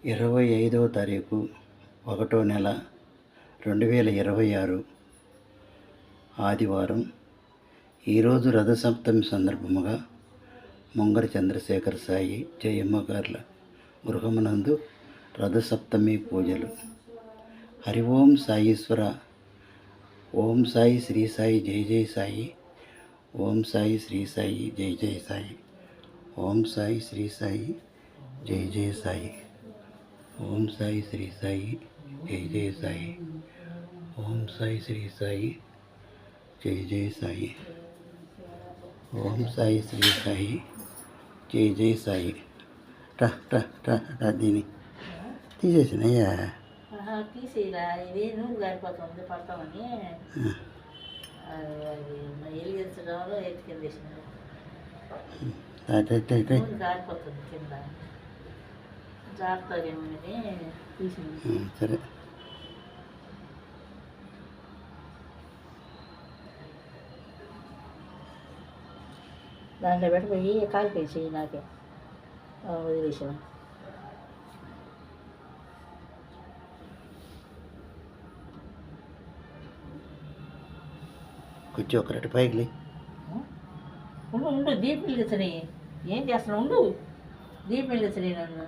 25వ తారీఖు 1వ నెల 2026 ఆదివారం. ఈరోజు రథసప్తమి సందర్భముగా ముంగరి చంద్రశేఖర సాయి జయమ్మ గార్ల గృహమునందు రథసప్తమి పూజలు. హరి ఓం సాయీశ్వర. ఓం సాయి శ్రీ సాయి జై జై సాయి. ఓం సాయి శ్రీ సాయి జై జై సాయి. ఓం సాయి శ్రీ సాయి జై జై సాయి. ఓం సాయి శ్రీ సాయి జై జై సాయి. ఓం సాయి శ్రీ సాయి జై జై సాయి. ఓం సాయి శ్రీ సాయి జై జై సాయి. రా రా రా రా దీన్ని తీసేసినయ్యా. తీసేలా ఇది నూనె గారిపోతుంది పడతామని ఎలిగించడంలో ఎత్తుకెళ్ళేసిన నూనె గారిపోతుంది కింద జాగ్రత్తగా తీసింది. సరే దాంట్లో పెట్టిపోయి కాలిపోయి నాకే వదిలేసాను. కూర్చో ఒక రెట్టు పైకి. ఉండు దీపం వెలిగించని ఏం చేస్తున్నావు? ఉండు దీపం వెలిగించని నన్ను